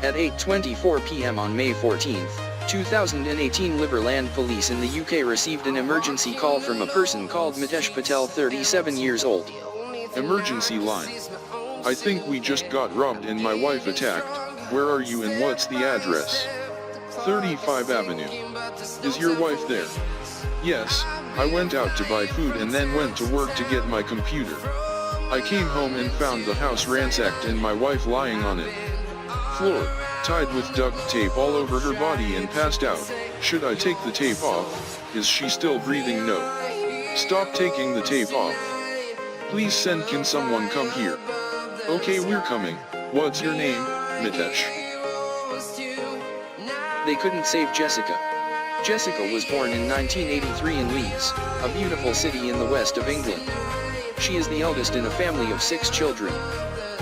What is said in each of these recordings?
At 8:24 p.m. on May 14, 2018, Liverland police in the UK received an emergency call from a person called Mitesh Patel, 37 years old. Emergency line. I think we just got robbed and my wife attacked. Where are you and what's the address? 35 Avenue. Is your wife there? Yes, I went out to buy food and then went to work to get my computer. I came home and found the house ransacked and my wife lying on it. Floor, tied with duct tape all over her body and passed out. Should I take the tape off? Is she still breathing? No. Stop taking the tape off. Please send, can someone come here? Okay, we're coming. What's your name, Mitesh? They couldn't save Jessica. Jessica was born in 1983 in Leeds, a beautiful city in the west of England. She is the eldest in a family of 6 children.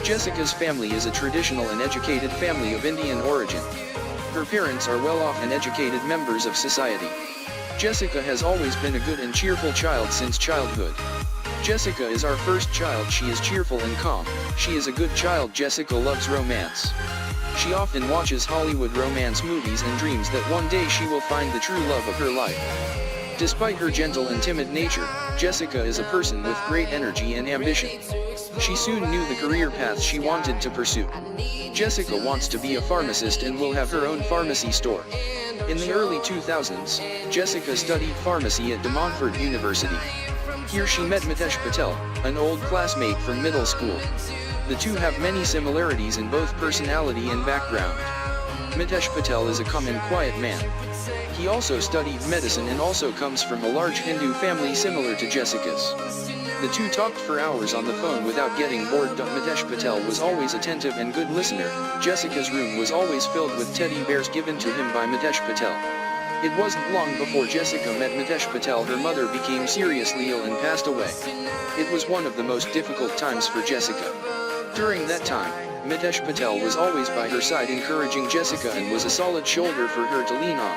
Jessica's family is a traditional and educated family of Indian origin. Her parents are well-off and educated members of society. Jessica has always been a good and cheerful child since childhood. Jessica is our first child. She is cheerful and calm. She is a good child. Jessica loves romance. She often watches Hollywood romance movies and dreams that one day she will find the true love of her life. Despite her gentle and timid nature, Jessica is a person with great energy and ambition. She soon knew the career path she wanted to pursue. Jessica wants to be a pharmacist and will have her own pharmacy store. In the early 2000s, Jessica studied pharmacy at Monfort University. Here she met Mitesh Patel, an old classmate from middle school. The two have many similarities in both personality and background. Mitesh Patel is a calm and quiet man. He also studied medicine and also comes from a large Hindu family similar to Jessica's. The two talked for hours on the phone without getting bored. Mitesh Patel was always attentive and good listener. Jessica's room was always filled with teddy bears given to him by Mitesh Patel. It wasn't long before Jessica met Mitesh Patel. Her mother became seriously ill and passed away. It was one of the most difficult times for Jessica. During that time, Mitesh Patel was always by her side encouraging Jessica and was a solid shoulder for her to lean on.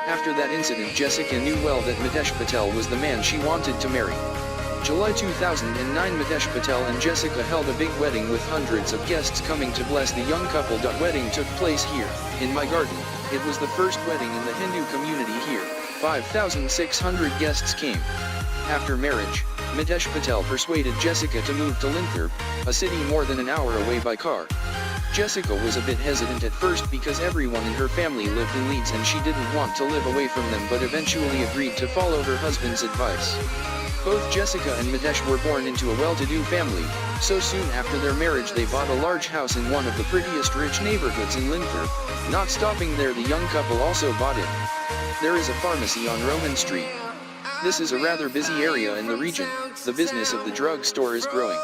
After that incident, Jessica knew well that Mitesh Patel was the man she wanted to marry. July 2009, Mitesh Patel and Jessica held a big wedding with hundreds of guests coming to bless the young couple. Wedding took place here, in my garden. It was the first wedding in the Hindu community here. 5,600 guests came. After marriage, Mitesh Patel persuaded Jessica to move to Leeds, a city more than an hour away by car. Jessica was a bit hesitant at first because everyone in her family lived in Leeds and she didn't want to live away from them, but eventually agreed to follow her husband's advice. Both Jessica and Mitesh were born into a well-to-do family, so soon after their marriage they bought a large house in one of the prettiest rich neighborhoods in Leeds. Not stopping there, the young couple also bought it. There is a pharmacy on Roman Street. This is a rather busy area in the region. The business of the drug store is growing.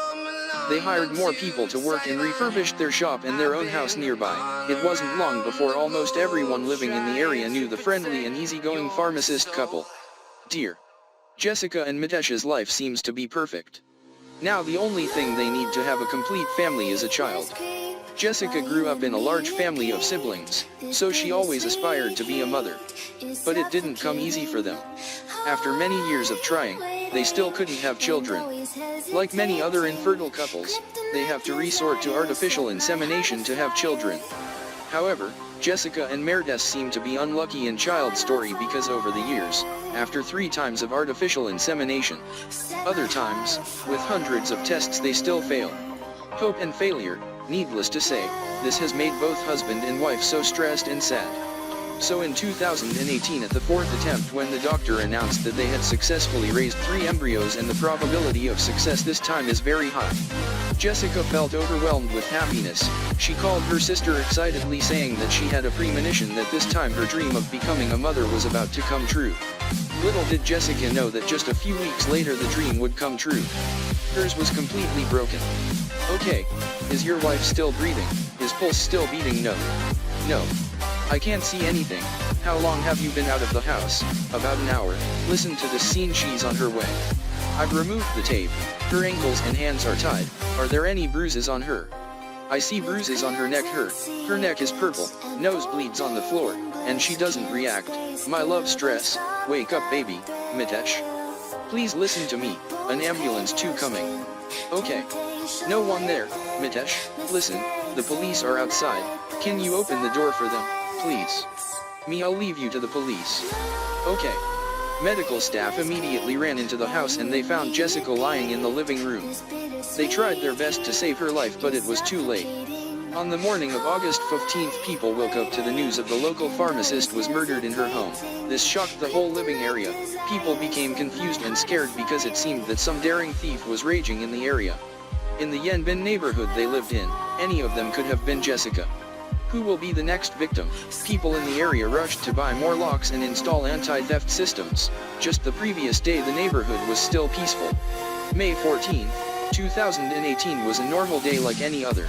They hired more people to work and refurbished their shop and their own house nearby. It wasn't long before almost everyone living in the area knew the friendly and easygoing pharmacist couple. Dear Jessica and Mitesh's life seems to be perfect. Now the only thing they need to have a complete family is a child. Jessica grew up in a large family of siblings, so she always aspired to be a mother. But it didn't come easy for them. After many years of trying, they still couldn't have children. Like many other infertile couples, they have to resort to artificial insemination to have children. However, Jessica and Mitesh seem to be unlucky in child story because over the years, after 3 times of artificial insemination, other times, with hundreds of tests, they still fail. Hope and failure, needless to say, this has made both husband and wife so stressed and sad. So in 2018, at the 4th attempt, when the doctor announced that they had successfully raised 3 embryos and the probability of success this time is very high, Jessica felt overwhelmed with happiness. She called her sister excitedly, saying that she had a premonition that this time her dream of becoming a mother was about to come true. Little did Jessica know that just a few weeks later the dream would come true. Hers was completely broken. Okay, is your wife still breathing? Is pulse still beating? No. No. I can't see anything. How long have you been out of the house? About an hour. Listen to the scene, she's on her way. I've removed the tape. Her ankles and hands are tied. Are there any bruises on her? I see bruises on her neck. Her neck is purple, nose bleeds on the floor, and she doesn't react. My love, stress. Wake up, baby, Mitesh. Please listen to me, an ambulance 2 coming. Okay. No one there, Mitesh. Listen, the police are outside. Can you open the door for them, please? I'll leave you to the police. Okay. Medical staff immediately ran into the house and they found Jessica lying in the living room. They tried their best to save her life, but it was too late. On the morning of August 15th, people woke up to the news of the local pharmacist was murdered in her home. This shocked the whole living area. People became confused and scared because it seemed that some daring thief was raging in the area. In the Yenbin neighborhood they lived in, any of them could have been Jessica. Who will be the next victim? People in the area rushed to buy more locks and install anti-theft systems. Just the previous day the neighborhood was still peaceful. May 14, 2018 was a normal day like any other.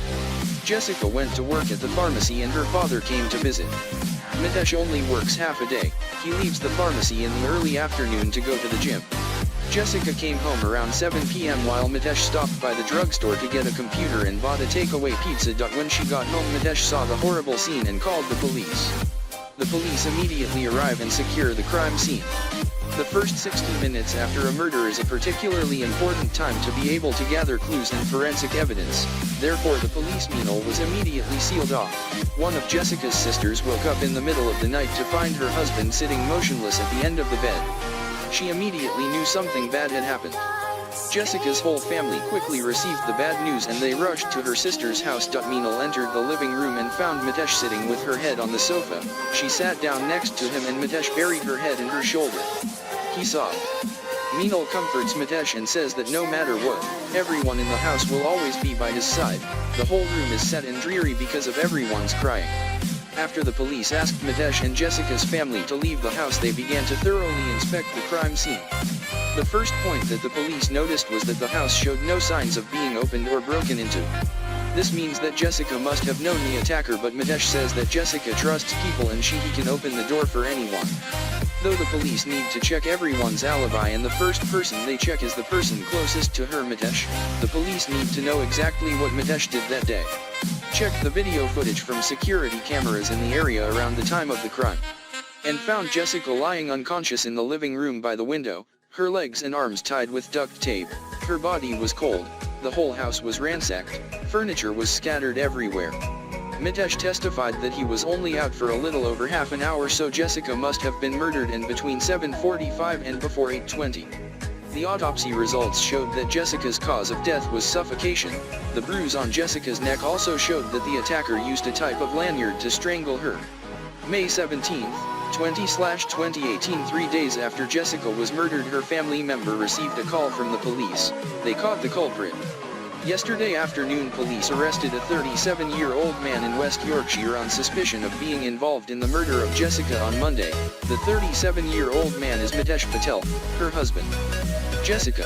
Jessica went to work at the pharmacy and her father came to visit. Mitesh only works half a day. He leaves the pharmacy in the early afternoon to go to the gym. Jessica came home around 7 p.m. while Mitesh stopped by the drugstore to get a computer and bought a takeaway pizza. When she got home, Mitesh saw the horrible scene and called the police. The police immediately arrive and secure the crime scene. The first 60 minutes after a murder is a particularly important time to be able to gather clues and forensic evidence, therefore the police meal was immediately sealed off. One of Jessica's sisters woke up in the middle of the night to find her husband sitting motionless at the end of the bed. She immediately knew something bad had happened. Jessica's whole family quickly received the bad news and they rushed to her sister's house. Meenal entered the living room and found Mitesh sitting with her head on the sofa. She sat down next to him and Mitesh buried her head in her shoulder. He sobbed. Meenal comforts Mitesh and says that no matter what, everyone in the house will always be by his side. The whole room is sad and dreary because of everyone's crying. After the police asked Mitesh and Jessica's family to leave the house, they began to thoroughly inspect the crime scene. The first point that the police noticed was that the house showed no signs of being opened or broken into. This means that Jessica must have known the attacker, but Mitesh says that Jessica trusts people and he can open the door for anyone. Though the police need to check everyone's alibi and the first person they check is the person closest to her, Mitesh, the police need to know exactly what Mitesh did that day. Check the video footage from security cameras in the area around the time of the crime. And found Jessica lying unconscious in the living room by the window, her legs and arms tied with duct tape. Her body was cold. The whole house was ransacked. Furniture was scattered everywhere. Mitesh testified that he was only out for a little over half an hour, so Jessica must have been murdered in between 7:45 and before 8:20. The autopsy results showed that Jessica's cause of death was suffocation. The bruise on Jessica's neck also showed that the attacker used a type of lanyard to strangle her. May 17, 20/2018, 3 days after Jessica was murdered, her family member received a call from the police. They caught the culprit. Yesterday afternoon, police arrested a 37-year-old man in West Yorkshire on suspicion of being involved in the murder of Jessica on Monday. The 37-year-old man is Mitesh Patel, her husband. Jessica.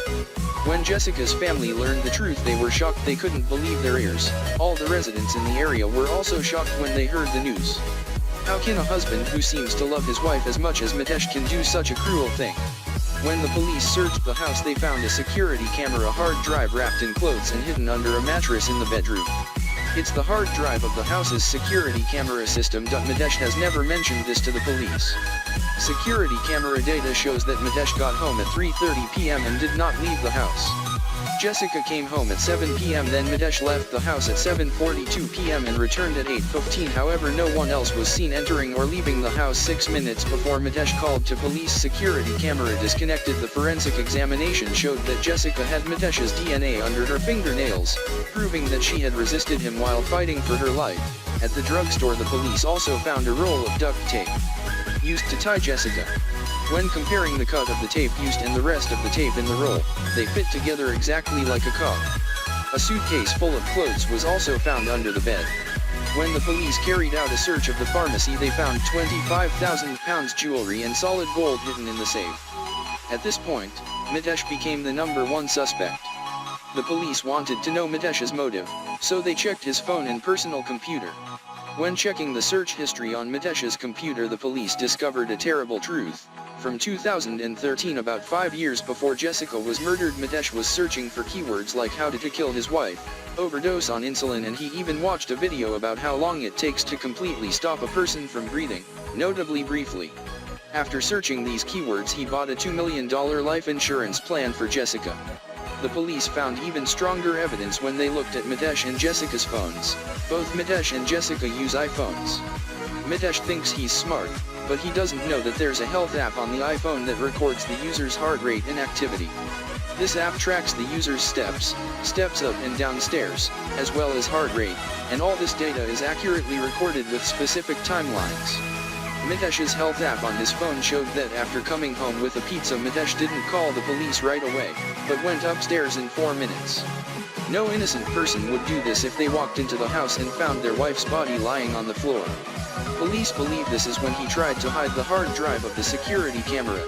When Jessica's family learned the truth, they were shocked. They couldn't believe their ears. All the residents in the area were also shocked when they heard the news. How can a husband who seems to love his wife as much as Mitesh can do such a cruel thing? When the police searched the house, they found a security camera hard drive wrapped in clothes and hidden under a mattress in the bedroom. It's the hard drive of the house's security camera system. Mitesh has never mentioned this to the police. Security camera data shows that Mitesh got home at 3:30 p.m. and did not leave the house. Jessica came home at 7 p.m. Then Mitesh left the house at 7:42 p.m. and returned at 8:15. However, no one else was seen entering or leaving the house. 6 minutes before Mitesh called to police, security camera disconnected. The forensic examination showed that Jessica had Mitesh's DNA under her fingernails, proving that she had resisted him while fighting for her life. At the drugstore, the police also found a roll of duct tape used to tie Jessica. When comparing the cut of the tape used and the rest of the tape in the roll, they fit together exactly like a cog. A suitcase full of clothes was also found under the bed. When the police carried out a search of the pharmacy, they found £25,000 jewelry and solid gold hidden in the safe. At this point, Mitesh became the #1 suspect. The police wanted to know Mitesh's motive, so they checked his phone and personal computer. When checking the search history on Mitesh's computer, the police discovered a terrible truth. From 2013, about 5 years before Jessica was murdered, Mitesh was searching for keywords like how to kill his wife, overdose on insulin, and he even watched a video about how long it takes to completely stop a person from breathing, notably briefly. After searching these keywords, he bought a $2 million life insurance plan for Jessica. The police found even stronger evidence when they looked at Mitesh and Jessica's phones. Both Mitesh and Jessica use iPhones. Mitesh thinks he's smart, but he doesn't know that there's a health app on the iPhone that records the user's heart rate and activity. This app tracks the user's steps up and down stairs, as well as heart rate, and all this data is accurately recorded with specific timelines. Mitesh's health app on his phone showed that after coming home with a pizza, Mitesh didn't call the police right away, but went upstairs in 4 minutes. No innocent person would do this if they walked into the house and found their wife's body lying on the floor. Police believe this is when he tried to hide the hard drive of the security camera.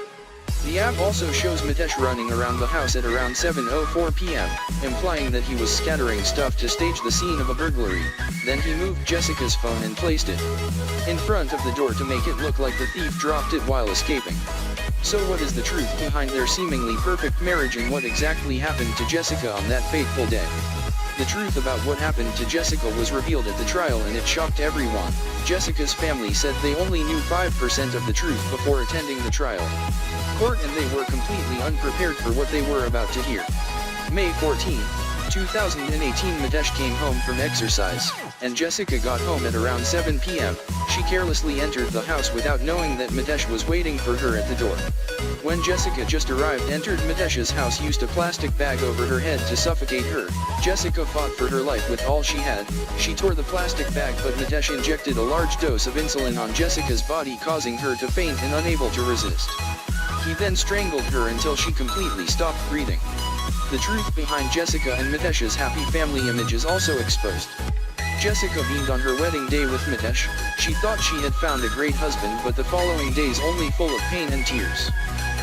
The app also shows Mitesh running around the house at around 7:04 p.m., implying that he was scattering stuff to stage the scene of a burglary. Then he moved Jessica's phone and placed it in front of the door to make it look like the thief dropped it while escaping. So what is the truth behind their seemingly perfect marriage, and what exactly happened to Jessica on that fateful day? The truth about what happened to Jessica was revealed at the trial, and it shocked everyone. Jessica's family said they only knew 5% of the truth before attending the trial. Court and they were completely unprepared for what they were about to hear. May 14, 2018, Mitesh came home from exercise, and Jessica got home at around 7 p.m. She carelessly entered the house without knowing that Mitesh was waiting for her at the door. When Jessica just entered Mitesh's house, used a plastic bag over her head to suffocate her. Jessica fought for her life with all she had. She tore the plastic bag, but Mitesh injected a large dose of insulin on Jessica's body, causing her to faint and unable to resist. He then strangled her until she completely stopped breathing. The truth behind Jessica and Mitesh's happy family image is also exposed. Jessica beamed on her wedding day with Mitesh. She thought she had found a great husband, but the following days only full of pain and tears.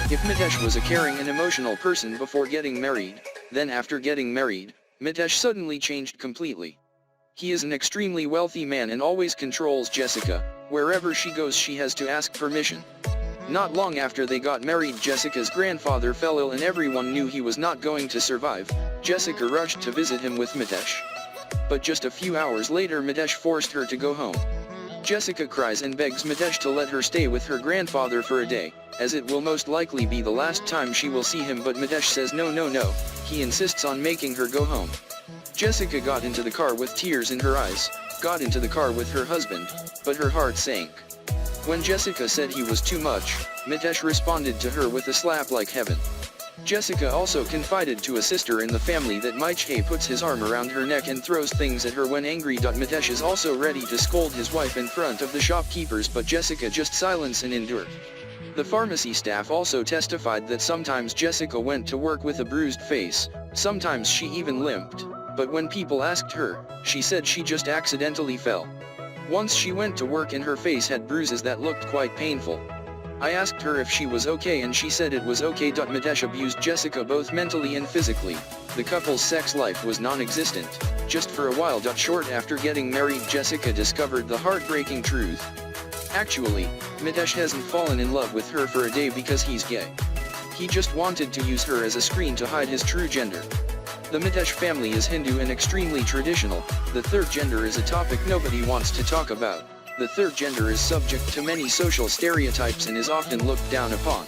If Mitesh was a caring and emotional person before getting married, then after getting married, Mitesh suddenly changed completely. He is an extremely wealthy man and always controls Jessica. Wherever she goes, she has to ask permission. Not long after they got married, Jessica's grandfather fell ill and everyone knew he was not going to survive. Jessica rushed to visit him with Mitesh. But just a few hours later, Mitesh forced her to go home. Jessica cries and begs Mitesh to let her stay with her grandfather for a day, as it will most likely be the last time she will see him, but Mitesh says no. He insists on making her go home. Jessica got into the car with tears in her eyes, got into the car with her husband, but her heart sank. When Jessica said he was too much, Mitesh responded to her with a slap like heaven. Jessica also confided to a sister in the family that Mitesh puts his arm around her neck and throws things at her when angry. Mitesh is also ready to scold his wife in front of the shopkeepers, but Jessica just silence and endure. The pharmacy staff also testified that sometimes Jessica went to work with a bruised face, sometimes she even limped, but when people asked her, she said she just accidentally fell. Once she went to work and her face had bruises that looked quite painful. I asked her if she was okay and she said it was okay. Mitesh abused Jessica both mentally and physically. The couple's sex life was non-existent, just for a while. Short after getting married, Jessica discovered the heartbreaking truth. Actually, Mitesh hasn't fallen in love with her for a day because he's gay. He just wanted to use her as a screen to hide his true gender. The Mitesh family is Hindu and extremely traditional. The third gender is a topic nobody wants to talk about. The third gender is subject to many social stereotypes and is often looked down upon.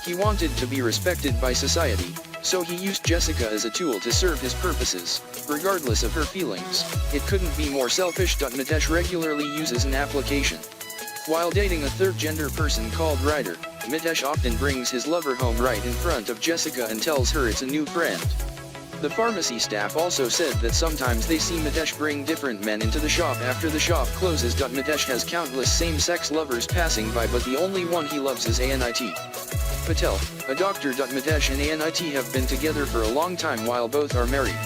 He wanted to be respected by society, so he used Jessica as a tool to serve his purposes, regardless of her feelings. It couldn't be more selfish. Mitesh regularly uses an application. While dating a third gender person called Ryder, Mitesh often brings his lover home right in front of Jessica and tells her it's a new friend. The pharmacy staff also said that sometimes they see Mitesh bring different men into the shop after the shop closes. Mitesh has countless same-sex lovers passing by, but the only one he loves is Mitesh Patel, a doctor. Mitesh and Mitesh have been together for a long time while both are married.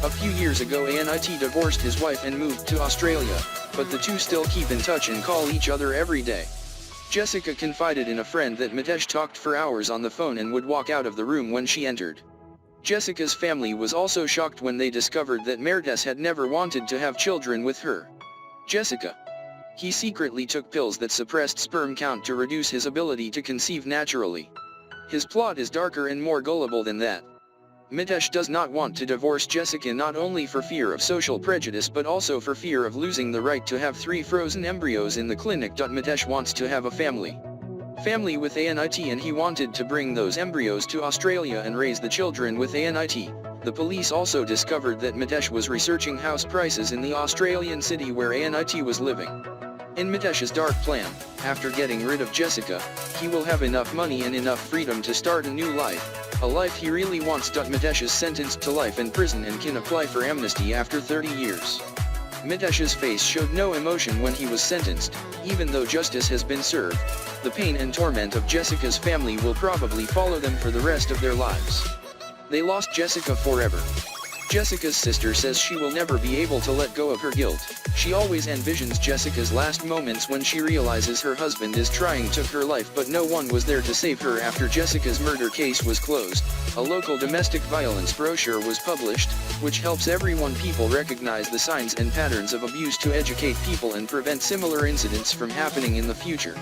A few years ago, Mitesh divorced his wife and moved to Australia, but the two still keep in touch and call each other every day. Jessica confided in a friend that Mitesh talked for hours on the phone and would walk out of the room when she entered. Jessica's family was also shocked when they discovered that Mitesh had never wanted to have children with her. Jessica. He secretly took pills that suppressed sperm count to reduce his ability to conceive naturally. His plot is darker and more gullible than that. Mitesh does not want to divorce Jessica, not only for fear of social prejudice but also for fear of losing the right to have 3 frozen embryos in the clinic. Mitesh wants to have a family. family with ANIT and he wanted to bring those embryos to Australia and raise the children with ANIT. The police also discovered that Mitesh was researching house prices in the Australian city where ANIT was living. In Mitesh's dark plan, after getting rid of Jessica, he will have enough money and enough freedom to start a new life, a life he really wants. Mitesh is sentenced to life in prison and can apply for amnesty after 30 years. Mitesh's face showed no emotion when he was sentenced, even though justice has been served. The pain and torment of Jessica's family will probably follow them for the rest of their lives. They lost Jessica forever. Jessica's sister says she will never be able to let go of her guilt. She always envisions Jessica's last moments when she realizes her husband is trying to take her life, but no one was there to save her after Jessica's murder case was closed. A local domestic violence brochure was published, which helps people recognize the signs and patterns of abuse to educate people and prevent similar incidents from happening in the future.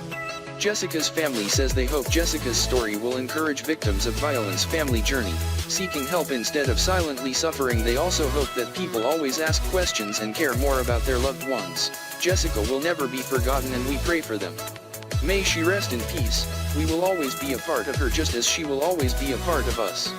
Jessica's family says they hope Jessica's story will encourage victims of violence family journey, seeking help instead of silently suffering. They also hope that people always ask questions and care more about their loved ones. Jessica will never be forgotten and we pray for them. May she rest in peace. We will always be a part of her just as she will always be a part of us.